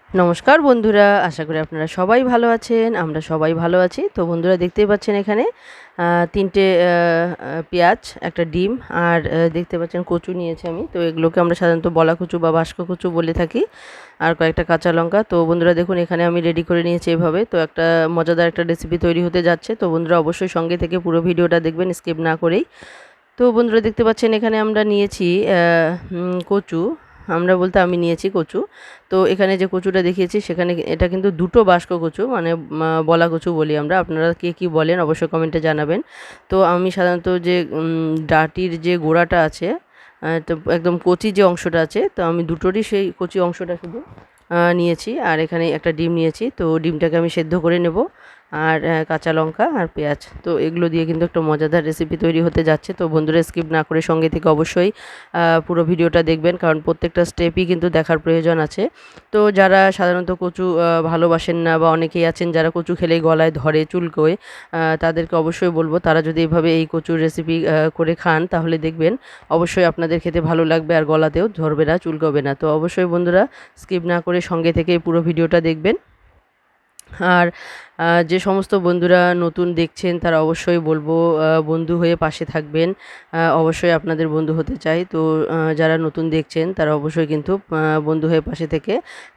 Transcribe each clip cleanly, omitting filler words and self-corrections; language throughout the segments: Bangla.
নমস্কার বন্ধুরা, আশা করি আপনারা সবাই ভালো আছেন। আমরা সবাই ভালো আছি। তো বন্ধুরা দেখতেই পাচ্ছেন এখানে ৩টে পেঁয়াজ, একটা ডিম আর দেখতে পাচ্ছেন কচু নিয়েছি আমি। তো এগুলোকে আমরা সাধারণত বলা কচু বা বাস্ক কচু বলে থাকি। আর কয়েকটা কাঁচা লঙ্কা। তো বন্ধুরা দেখুন এখানে আমি রেডি করে নিয়েছি এভাবে। তো একটা মজাদার একটা রেসিপি তৈরি হতে যাচ্ছে। তো বন্ধুরা অবশ্যই সঙ্গে থেকে পুরো ভিডিওটা দেখবেন স্কিপ না করেই। তো বন্ধুরা দেখতে পাচ্ছেন এখানে আমরা নিয়েছি কচু। আমরা বলতে আমি নিয়েছি কচু। তো এখানে যে কচুটা দেখিয়েছি সেখানে এটা কিন্তু দুটো বাস্ক কচু, মানে বলা কচু বলি আমরা। আপনারা কে কী বলেন অবশ্যই কমেন্টে জানাবেন। তো আমি সাধারণত যে ডাঁটির যে গোড়াটা আছে, তো একদম কচি যে অংশটা আছে, তো আমি দুটোরই সেই কচি অংশটা শুধু নিয়েছি। আর এখানে একটা ডিম নিয়েছি। তো ডিমটাকে আমি সেদ্ধ করে নেব। আর কাঁচা লঙ্কা আর পেঁয়াজ, তো এগুলো দিয়ে কিন্তু একটা মজাদার রেসিপি তৈরি হতে যাচ্ছে। তো বন্ধুরা স্কিপ না করে সঙ্গে থেকে অবশ্যই পুরো ভিডিওটা দেখবেন, কারণ প্রত্যেকটা স্টেপই কিন্তু দেখার প্রয়োজন আছে। তো যারা সাধারণত কচু ভালোবাসেন না, বা অনেকেই আছেন যারা কচু খেলেই গলায় ধরে, চুলকোয়, তাদেরকে অবশ্যই বলবো তারা যদি এইভাবে এই কচুর রেসিপি করে খান তাহলে দেখবেন অবশ্যই আপনাদের খেতে ভালো লাগবে, আর গলাতেও ধরবে না, চুলকোবে না। তো অবশ্যই বন্ধুরা স্কিপ না করে সঙ্গে থেকে পুরো ভিডিওটা দেখবেন। আর যে সমস্ত বন্ধুরা নতুন দেখছেন তারা অবশ্যই বলবো বন্ধু হয়ে পাশে থাকবেন। অবশ্যই আপনাদের বন্ধু হতে চাই। তো যারা নতুন দেখছেন তারা অবশ্যই কিন্তু বন্ধু হয়ে পাশে থেকে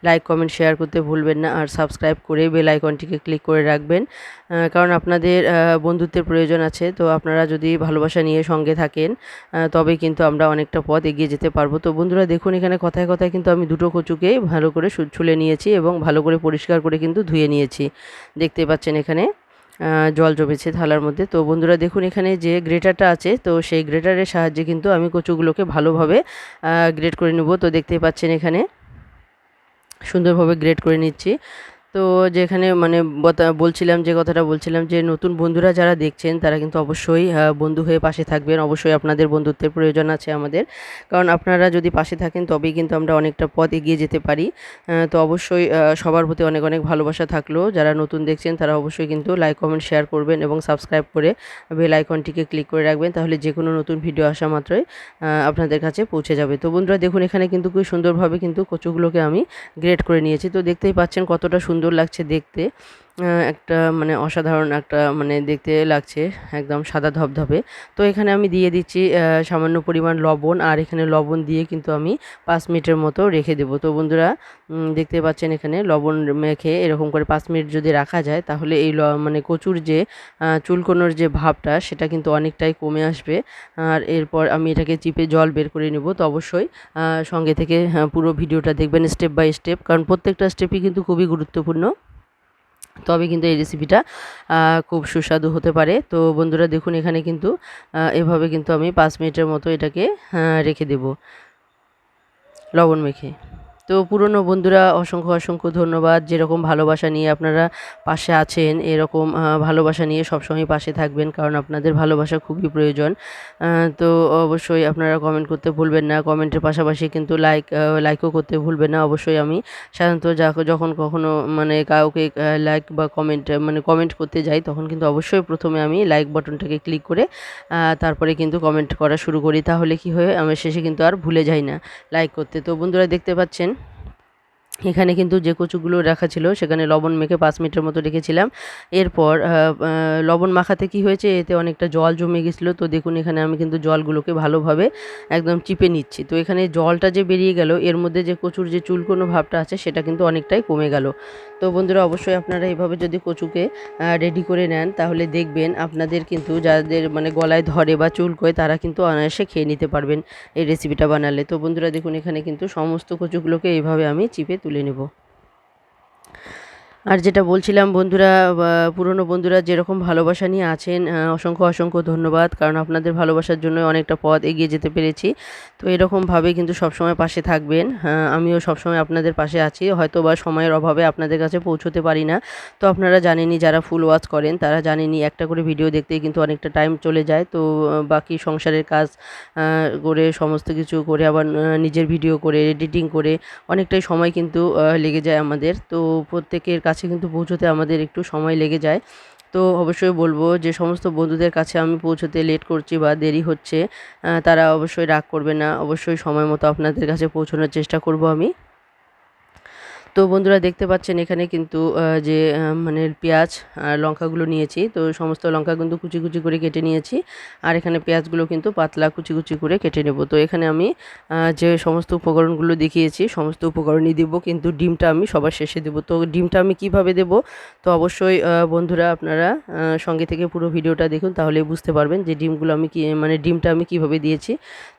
লাইক কমেন্ট শেয়ার করতে ভুলবেন না, আর সাবস্ক্রাইব করে বেল আইকনটিকে ক্লিক করে রাখবেন। কারণ আপনাদের বন্ধুত্বের প্রয়োজন আছে। তো আপনারা যদি ভালোবাসা নিয়ে সঙ্গে থাকেন তবেই কিন্তু আমরা অনেকটা পথ এগিয়ে যেতে পারবো। তো বন্ধুরা দেখুন এখানে কথায় কথায় কিন্তু আমি দুটো কচুকে ভালো করে ছুলে নিয়েছি এবং ভালো করে পরিষ্কার করে কিন্তু ধুয়ে নিয়েছি। দেখতে পাচ্ছেন এখানে জল জমেছে থালার মধ্যে। তো বন্ধুরা দেখুন এখানে যে গ্রেটারটা আছে, তো সেই গ্রেটারের সাহায্যে কিন্তু আমি কচুগুলোকে ভালোভাবে গ্রেট করে নেব। তো দেখতেই পাচ্ছেন এখানে সুন্দরভাবে গ্রেট করে নিচ্ছি। তো যেখানে মানে বলছিলাম, যে কথাটা বলছিলাম, যে নতুন বন্ধুরা যারা দেখছেন তারা কিন্তু অবশ্যই বন্ধু হয়ে পাশে থাকবেন। অবশ্যই আপনাদের বন্ধুত্বের প্রয়োজন আছে আমাদের, কারণ আপনারা যদি পাশে থাকেন তবেই কিন্তু আমরা অনেকটা পথ এগিয়ে যেতে পারি। তো অবশ্যই সবার প্রতি অনেক অনেক ভালোবাসা থাকলো। যারা নতুন দেখছেন তারা অবশ্যই কিন্তু লাইক কমেন্ট শেয়ার করবেন এবং সাবস্ক্রাইব করে বেল আইকনটিকে ক্লিক করে রাখবেন, তাহলে যে কোনো নতুন ভিডিও আসা মাত্রই আপনাদের কাছে পৌঁছে যাবে। তো বন্ধুরা দেখুন এখানে কিন্তু খুব সুন্দরভাবে কিন্তু কচুগুলোকে আমি গ্রেট করে নিয়েছি। তো দেখতেই পাচ্ছেন কতটা সুন্দর লাগছে দেখতে। একটা মানে অসাধারণ একটা মানে দেখতে লাগছে, একদম সাদা ধবধবে। তো এখানে আমি দিয়ে দিচ্ছি সামান্য পরিমাণ লবণ, আর এখানে লবণ দিয়ে কিন্তু আমি 5 মিনিটের মতো রেখে দেবো। তো বন্ধুরা দেখতে পাচ্ছেন এখানে লবণ মেখে এরকম করে 5 মিনিট যদি রাখা যায় তাহলে এই মানে কচুর যে চুলকোনোর যে ভাবটা সেটা কিন্তু অনেকটাই কমে আসবে। আর এরপর আমি এটাকে চিপে জল বের করে নেব। তো অবশ্যই সঙ্গে থেকে পুরো ভিডিওটা দেখবেন স্টেপ বাই স্টেপ, কারণ প্রত্যেকটা স্টেপই কিন্তু খুবই গুরুত্বপূর্ণ। তবে কিন্তু এই রেসিপিটা খুব সুস্বাদু হতে পারে। তো বন্ধুরা দেখুন এখানে কিন্তু এভাবে কিন্তু আমি 5 মিনিটের মতো এটাকে রেখে দেব লবণ মেখে। তো পুরনো বন্ধুরা অসংখ্য অসংখ্য ধন্যবাদ, যেরকম ভালোবাসা নিয়ে আপনারা পাশে আছেন এরকম ভালোবাসা নিয়ে সবসময় পাশে থাকবেন, কারণ আপনাদের ভালোবাসা খুবই প্রয়োজন। তো অবশ্যই আপনারা কমেন্ট করতে ভুলবেন না, কমেন্টের পাশাপাশি কিন্তু লাইকও করতে ভুলবেন না। অবশ্যই আমি সাধারণত যখন কখনো মানে কাউকে লাইক বা কমেন্ট করতে যাই তখন কিন্তু অবশ্যই প্রথমে আমি লাইক বাটনটাকে ক্লিক করে তারপরে কিন্তু কমেন্ট করা শুরু করি, তাহলে কি হয় আমি শেষে কিন্তু আর ভুলে যাই না লাইক করতে। তো বন্ধুরা দেখতে পাচ্ছেন এখানে কিন্তু যে কচুগুলো রাখা ছিল সেখানে লবণ মেখে 5 মিনিটের মতো রেখেছিলাম। এরপর লবণ মাখাতে কি হয়েছে, এতে অনেকটা জল জমে গেছিলো। তো দেখুন এখানে আমি কিন্তু জলগুলোকে ভালোভাবে একদম চিপে নিচ্ছি। তো এখানে জলটা যে বেরিয়ে গেল, এর মধ্যে যে কচুর যে চুলকোনো ভাবটা আছে সেটা কিন্তু অনেকটাই কমে গেল। তো বন্ধুরা অবশ্যই আপনারা এইভাবে যদি কচুকে রেডি করে নেন তাহলে দেখবেন আপনাদের কিন্তু যাদের মানে গলায় ধরে বা চুলকোয় তারা কিন্তু অনায়াসে খেয়ে নিতে পারবেন এই রেসিপিটা বানালে। তো বন্ধুরা দেখুন এখানে কিন্তু সমস্ত কচুগুলোকে এইভাবে আমি চিপে তুলে নেব। আর যেটা বলছিলাম বন্ধুরা, পুরনো বন্ধুরা যেরকম ভালোবাসা নিয়ে আছেন অসংখ্য অসংখ্য ধন্যবাদ, কারণ আপনাদের ভালোবাসার জন্য অনেকটা পথ এগিয়ে যেতে পেরেছি। তো এরকমভাবে কিন্তু সবসময় পাশে থাকবেন। আমিও সবসময় আপনাদের পাশে আছি, হয়তো বা সময়ের অভাবে আপনাদের কাছে পৌঁছতে পারি না। তো আপনারা জানেনই, যারা ফুল ওয়াচ করেন তারা জানেনই একটা করে ভিডিও দেখতেই কিন্তু অনেকটা টাইম চলে যায়। তো বাকি সংসারের কাজ করে সমস্ত কিছু করে আবার নিজের ভিডিও করে এডিটিং করে অনেকটাই সময় কিন্তু লেগে যায় আমাদের। তো প্রত্যেকের কাছে কিন্তু পৌঁছতে আমাদের একটু সময় লেগে যায়। তো অবশ্যই বলবো যে সমস্ত বন্ধুদের কাছে আমি পৌঁছতে লেট করছি বা দেরি হচ্ছে, তারা অবশ্যই রাগ করবে না, অবশ্যই সময় মতো আপনাদের কাছে পৌঁছানোর চেষ্টা করব আমি। তো বন্ধুরা দেখতে পাচ্ছেন এখানে কিন্তু যে মানে পেঁয়াজ আর লঙ্কাগুলো নিয়েছি, তো সমস্ত লঙ্কা কিন্তু কুচি কুচি করে কেটে নিয়েছি, আর এখানে পেঁয়াজগুলো কিন্তু পাতলা কুচি কুচি করে কেটে নেব। তো এখানে আমি যে সমস্ত উপকরণগুলো দেখিয়েছি সমস্ত উপকরণই দেবো, কিন্তু ডিমটা আমি সবার শেষে দেবো। তো ডিমটা আমি কিভাবে দেব, তো অবশ্যই বন্ধুরা আপনারা সঙ্গে থেকে পুরো ভিডিওটা দেখুন, তাহলে বুঝতে পারবেন যে ডিমগুলো আমি কি মানে ডিমটা আমি কিভাবে দিয়েছি।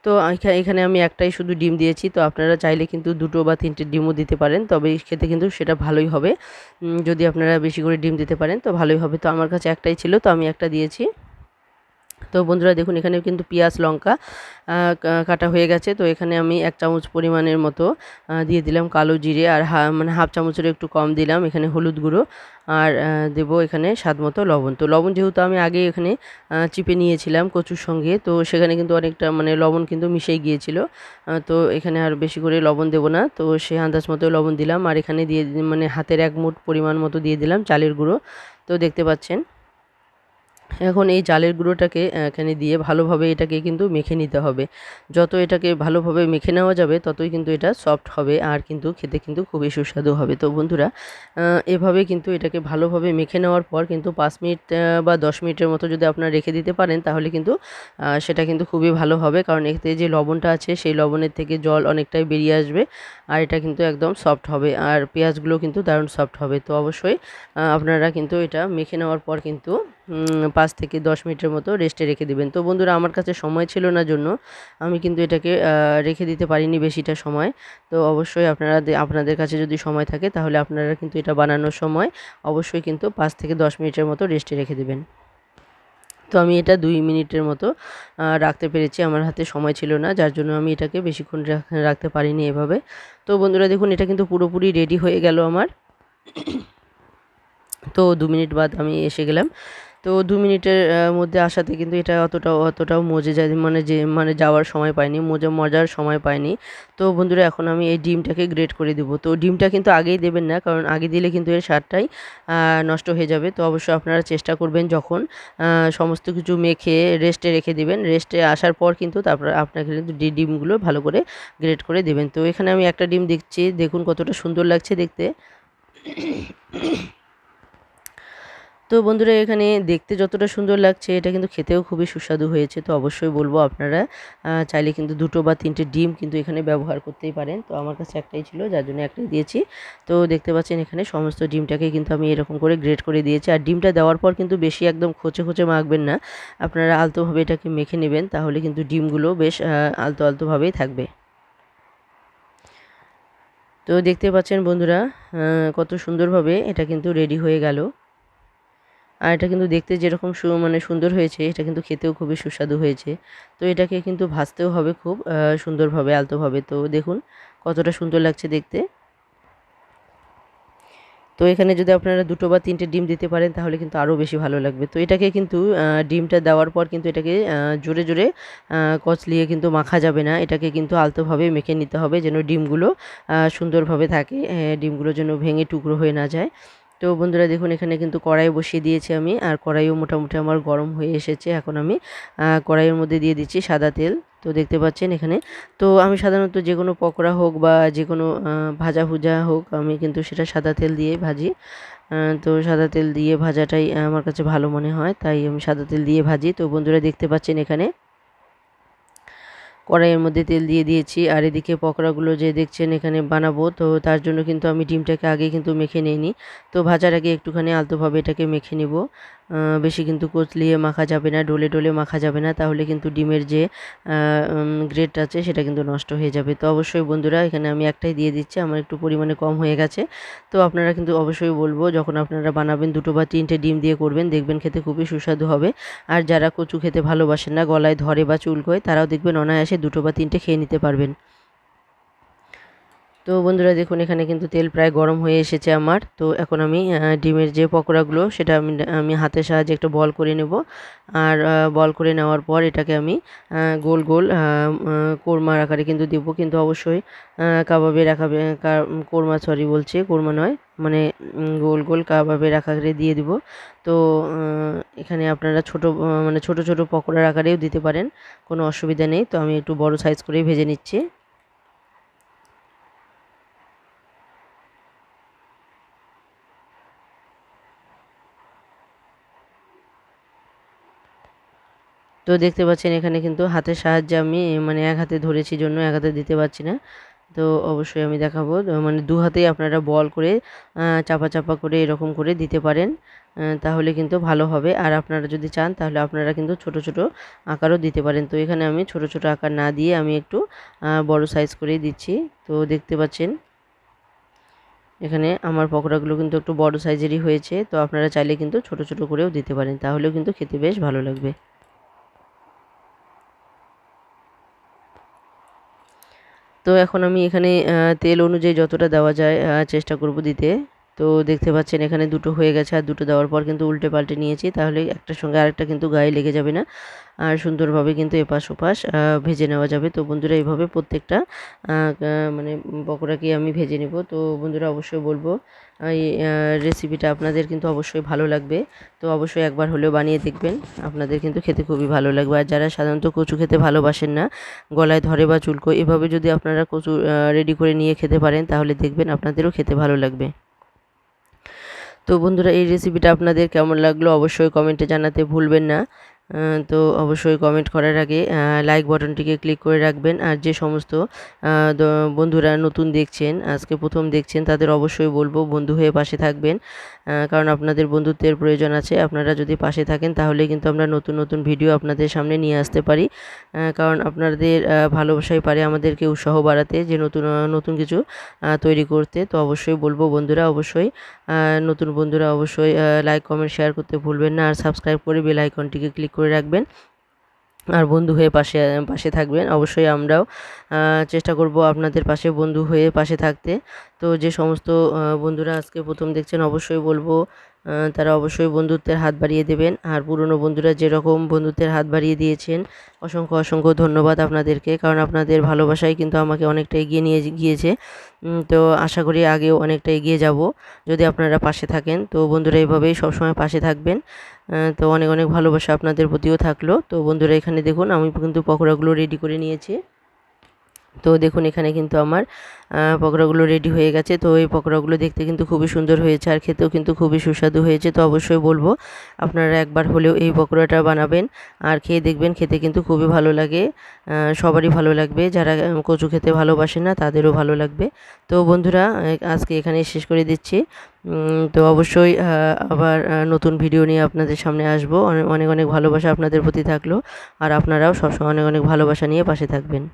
তো এখানে আমি একটাই শুধু ডিম দিয়েছি, তো আপনারা চাইলে কিন্তু 2টো বা 3টে ডিমও দিতে পারেন, তবে খেতে কিন্তু সেটা ভালোই হবে। যদি আপনারা বেশি করে ডিম দিতে পারেন তো ভালোই হবে। তো আমার কাছে একটাই ছিল, তো আমি একটা দিয়েছি। তো বন্ধুরা দেখুন এখানে কিন্তু পেঁয়াজ লঙ্কা কাটা হয়ে গেছে। তো এখানে আমি 1 চামচ পরিমাণের মতো দিয়ে দিলাম কালো জিরে, আর মানে হাফ চামচের একটু কম দিলাম এখানে হলুদ গুঁড়ো, আর দেব এখানে স্বাদ মতো লবণ। তো লবণ যেহেতু আমি আগে এখানে চিপে নিয়েছিলাম কচুর সঙ্গে, তো সেখানে কিন্তু অনেকটা মানে লবণ কিন্তু মিশেই গিয়েছিল। তো এখানে আর বেশি করে লবণ দেব না, তো সে আন্দাজ মতো লবণ দিলাম, আর এখানে দিয়ে মানে হাতের 1 মুঠ পরিমাণ মতো দিয়ে দিলাম চালের গুঁড়ো। তো দেখতে পাচ্ছেন এখন এই চালের গুঁড়োটাকে এখানে দিয়ে ভালোভাবে এটাকে কিন্তু মেখে নিতে হবে। যত এটাকে ভালোভাবে মেখে নেওয়া যাবে ততই কিন্তু এটা সফট হবে, আর কিন্তু খেতে কিন্তু খুবই সুস্বাদু হবে। তো বন্ধুরা এভাবে কিন্তু এটাকে ভালোভাবে মেখে নেওয়ার পর কিন্তু 5 মিনিট বা 10 মিনিটের মতো যদি আপনারা রেখে দিতে পারেন তাহলে কিন্তু সেটা কিন্তু খুবই ভালো হবে, কারণ এতে যে লবণটা আছে সেই লবণের থেকে জল অনেকটাই বেরিয়ে আসবে, আর এটা কিন্তু একদম সফট হবে, আর পেঁয়াজগুলো কিন্তু দারুণ সফট হবে। তো অবশ্যই আপনারা কিন্তু এটা মেখে নেওয়ার পর কিন্তু 5 থেকে 10 মিনিটের মতো রেস্টে রেখে দিবেন। তো বন্ধুরা আমার কাছে সময় ছিল না জন্য আমি কিন্তু এটাকে রেখে দিতে পারিনি বেশিটা সময়। তো অবশ্যই আপনাদের কাছে যদি সময় থাকে তাহলে আপনারা কিন্তু এটা বানানোর সময় অবশ্যই কিন্তু 5 থেকে 10 মিনিটের মতো রেস্টে রেখে দিবেন। তো আমি এটা 2 মিনিটের মতো রাখতে পেরেছি, আমার হাতে সময় ছিল না যার জন্য আমি এটাকে বেশিক্ষণ রাখতে পারিনি এভাবে। তো বন্ধুরা দেখুন এটা কিন্তু পুরোপুরি রেডি হয়ে গেল আমার। তো 2 মিনিট বাদ আমি এসে গেলাম। তো 2 মিনিটের মধ্যে আসাতে কিন্তু এটা অতটাও মজে যায় মানে যাওয়ার সময় পায়নি, মজার সময় পায়নি। তো বন্ধুরা এখন আমি এই ডিমটাকে গ্রেট করে দেবো। তো ডিমটা কিন্তু আগেই দেবেন না, কারণ আগে দিলে কিন্তু এর স্বাদটাই নষ্ট হয়ে যাবে। তো অবশ্যই আপনারা চেষ্টা করবেন যখন সমস্ত কিছু মেখে রেস্টে রেখে দিবেন, রেস্টে আসার পর কিন্তু তারপর আপনাকে কিন্তু ডিমগুলো ভালো করে গ্রেট করে দেবেন। তো এখানে আমি একটা ডিম দিচ্ছি, দেখুন কতটা সুন্দর লাগছে দেখতে। তো বন্ধুরা এখানে দেখতে যতটা সুন্দর লাগছে এটা কিন্তু খেতেও খুবই সুস্বাদু হয়েছে। তো অবশ্যই বলবো আপনারা চাইলে কিন্তু 2টো বা 3টে ডিম কিন্তু এখানে ব্যবহার করতেই পারেন। তো আমার কাছে একটাই ছিল যার জন্য একটাই দিয়েছি। তো দেখতে পাচ্ছেন এখানে সমস্ত ডিমটাকে কিন্তু আমি এরকম করে গ্রেট করে দিয়েছি, আর ডিমটা দেওয়ার পর কিন্তু বেশি একদম খোঁচে খোঁচে মাখবেন না, আপনারা আলতোভাবে এটাকে মেখে নেবেন, তাহলে কিন্তু ডিমগুলো বেশ আলতো আলতোভাবেই থাকবে। তো দেখতে পাচ্ছেন বন্ধুরা কত সুন্দরভাবে এটা কিন্তু রেডি হয়ে গেল, আর এটা কিন্তু দেখতে যেরকম মানে সুন্দর হয়েছে এটা কিন্তু খেতেও খুবই সুস্বাদু হয়েছে। তো এটাকে কিন্তু ভাজতেও হবে খুব সুন্দরভাবে আলতোভাবে। তো দেখুন কতটা সুন্দর লাগছে দেখতে। তো এখানে যদি আপনারা 2টো বা 3টে ডিম দিতে পারেন তাহলে কিন্তু আরও বেশি ভালো লাগবে। তো এটাকে কিন্তু ডিমটা দেওয়ার পর কিন্তু এটাকে জোরে জোরে কচলিয়ে কিন্তু মাখা যাবে না, এটাকে কিন্তু আলতোভাবে মেখে নিতে হবে যেন ডিমগুলো সুন্দরভাবে থাকে, ডিমগুলো যেন ভেঙে টুকরো হয়ে না যায়। তো বন্ধুরা দেখুন এখানে কিন্তু কড়াই বসিয়ে দিয়েছি আমি, আর কড়াইও মোটামুটি আমার গরম হয়ে এসেছে। এখন আমি কড়াইয়ের মধ্যে দিয়ে দিচ্ছি সাদা তেল। তো দেখতে পাচ্ছেন এখানে, তো আমি সাধারণত যে কোনো পকোড়া হোক বা যে কোনো ভাজা ভুজা হোক আমি কিন্তু সেটা সাদা তেল দিয়েই ভাজি। তো সাদা তেল দিয়ে ভাজাটাই আমার কাছে ভালো মনে হয়, তাই আমি সাদা তেল দিয়ে ভাজি। তো বন্ধুরা দেখতে পাচ্ছেন এখানে কড়াইয়ের মধ্যে তেল দিয়ে দিয়েছি, আর এদিকে পকোড়াগুলো যে দেখছেন এখানে বানাবো, তো তার জন্য কিন্তু আমি ডিমটাকে আগে কিন্তু মেখে নিইনি। তো ভাজার আগে একটুখানি আলতোভাবে এটাকে মেখে নিব, বেশি কিন্তু কচলিয়ে মাখা যাবে না, ডলে ডলে মাখা যাবে না, তাহলে কিন্তু ডিমের যে গ্রেড আছে সেটা কিন্তু নষ্ট হয়ে যাবে। তো অবশ্যই বন্ধুরা এখানে আমি একটাই দিয়ে দিচ্ছি, আমার একটু পরিমাণে কম হয়ে গেছে। তো আপনারা কিন্তু অবশ্যই বলবো যখন আপনারা বানাবেন 2টো বা 3টে ডিম দিয়ে করবেন, দেখবেন খেতে খুবই সুস্বাদু হবে। আর যারা কচু খেতে ভালোবাসেন না, গলায় ধরে বা চুলকোয়, তারাও দেখবেন অনায়াসে 2টো বা 3টে খেয়ে নিতে পারবেন। তো বন্ধুরা দেখুন এখানে কিন্তু তেল প্রায় গরম হয়ে এসেছে আমার। তো এখন আমি ডিমের যে পকোড়াগুলো সেটা আমি হাতের সাহায্যে একটা বল করে নেব, আর বল করে নেওয়ার পর এটাকে আমি গোল গোল কোরমার আকারে কিন্তু দেবো, কিন্তু অবশ্যই কাবাবের আকারে কোরমা সরি বলছি কোরমা নয়, মানে গোল গোল কাবাবের আকারে দিয়ে দিব। তো এখানে আপনারা মানে ছোট ছোট পকোড়ার আকারেও দিতে পারেন, কোনো অসুবিধা নেই। তো আমি একটু বড় সাইজ করেই ভেজে নিচ্ছি। তো দেখতে পাচ্ছেন এখানে কিন্তু হাতের সাহায্যে আমি মানে এক হাতে ধরেছি জন্য এক হাতে দিতে পারছি না। তো অবশ্যই আমি দেখাবো মানে দু হাতেই আপনারা বল করে চাপা চাপা করে এরকম করে দিতে পারেন, তাহলে কিন্তু ভালো হবে। আর আপনারা যদি চান তাহলে আপনারা কিন্তু ছোট ছোট আকারও দিতে পারেন। তো এখানে আমি ছোট ছোট আকার না দিয়ে আমি একটু বড় সাইজ করেই দিচ্ছি। তো দেখতে পাচ্ছেন এখানে আমার পকোড়াগুলো কিন্তু একটু বড় সাইজেরই হয়েছে। তো আপনারা চাইলে কিন্তু ছোট ছোট করেও দিতে পারেন, তাহলেও কিন্তু খেতে বেশ ভালো লাগবে। তো এখন আমি এখানে তেল অনুযায়ী যতটা দেওয়া যায় চেষ্টা করব দিতে। তো দেখতে পাচ্ছেন এখানে দুটো হয়ে গেছে, আর দুটো দেওয়ার পর কিন্তু উল্টে পাল্টে নিয়েছি, তাহলে একটার সঙ্গে আরেকটা কিন্তু গায়ে লেগে যাবে না, আর সুন্দরভাবে কিন্তু এপাশ ওপাশ ভেজে নেওয়া যাবে। তো বন্ধুরা এইভাবে প্রত্যেকটা মানে পকোড়াকে আমি ভেজে নেব। তো বন্ধুরা অবশ্যই বলবো এই রেসিপিটা আপনাদের কিন্তু অবশ্যই ভালো লাগবে। তো অবশ্যই একবার হলেও বানিয়ে দেখবেন, আপনাদের কিন্তু খেতে খুবই ভালো লাগবে। আর যারা সাধারণত কচু খেতে ভালোবাসেন না, গলায় ধরে বা চুলকোয়, এভাবে যদি আপনারা কচু রেডি করে নিয়ে খেতে পারেন তাহলে দেখবেন আপনাদেরও খেতে ভালো লাগবে। তো বন্ধুরা এই রেসিপিটা আপনাদের কেমন লাগলো অবশ্যই কমেন্টে জানাতে ভুলবেন না। তো অবশ্যই কমেন্ট করার আগে লাইক বাটনটিকে ক্লিক করে রাখবেন। আর যে সমস্ত বন্ধুরা নতুন দেখছেন, আজকে প্রথম দেখছেন, তাদের অবশ্যই বলবো বন্ধু হয়ে পাশে থাকবেন, কারণ আপনাদের বন্ধুত্বের প্রয়োজন আছে। আপনারা যদি পাশে থাকেন তাহলে কিন্তু আমরা নতুন নতুন ভিডিও আপনাদের সামনে নিয়ে আসতে পারি, কারণ আপনাদের ভালোবাসাই পারে আমাদেরকে উৎসাহ বাড়াতে যে নতুন নতুন কিছু তৈরি করতে। তো অবশ্যই বলবো বন্ধুরা অবশ্যই নতুন বন্ধুরা অবশ্যই লাইক কমেন্ট শেয়ার করতে ভুলবেন না, আর সাবস্ক্রাইব করে বেল আইকনটিকে ক্লিক করে রাখবেন, আর বন্ধু হয়ে পাশে পাশে থাকবেন। অবশ্যই আমরাও চেষ্টা করব আপনাদের পাশে বন্ধু হয়ে পাশে থাকতে। তো যে সমস্ত বন্ধুরা আজকে প্রথম দেখছেন অবশ্যই বলবো তারা অবশ্যই বন্ধুত্বের হাত বাড়িয়ে দেবেন। আর পুরনো বন্ধুরা যেরকম বন্ধুত্বের হাত বাড়িয়ে দিয়েছেন অসংখ্য অসংখ্য ধন্যবাদ আপনাদেরকে, কারণ আপনাদের ভালোবাসাই কিন্তু আমাকে অনেকটা এগিয়ে নিয়ে গিয়েছে। তো আশা করি আগেও অনেকটা এগিয়ে যাব যদি আপনারা পাশে থাকেন। তো বন্ধুরা এইভাবেই সবসময় পাশে থাকবেন। তো অনেক অনেক ভালোবাসা আপনাদের প্রতিও থাকলো। তো বন্ধুরা এখানে দেখুন আমি কিন্তু পকোড়াগুলো রেডি করে নিয়েছি। তো দেখুন এখানে কিন্তু আমার পকোড়াগুলো রেডি হয়ে গেছে। তো এই পকোড়াগুলো দেখতে কিন্তু খুবই সুন্দর হয়েছে, আর খেতেও কিন্তু খুবই সুস্বাদু হয়েছে। তো অবশ্যই বলবো আপনারা একবার হলেও এই পকোড়াটা বানাবেন আর খেয়ে দেখবেন, খেতে কিন্তু খুবই ভালো লাগে, সবারই ভালো লাগবে। যারা কচু খেতে ভালোবাসে না তাদেরও ভালো লাগবে। তো বন্ধুরা আজকে এখানে শেষ করে দিচ্ছি। তো অবশ্যই আবার নতুন ভিডিও নিয়ে আপনাদের সামনে আসবো। অনেক অনেক ভালোবাসা আপনাদের প্রতি থাকলো, আর আপনারাও সবসময় অনেক অনেক ভালোবাসা নিয়ে পাশে থাকবেন।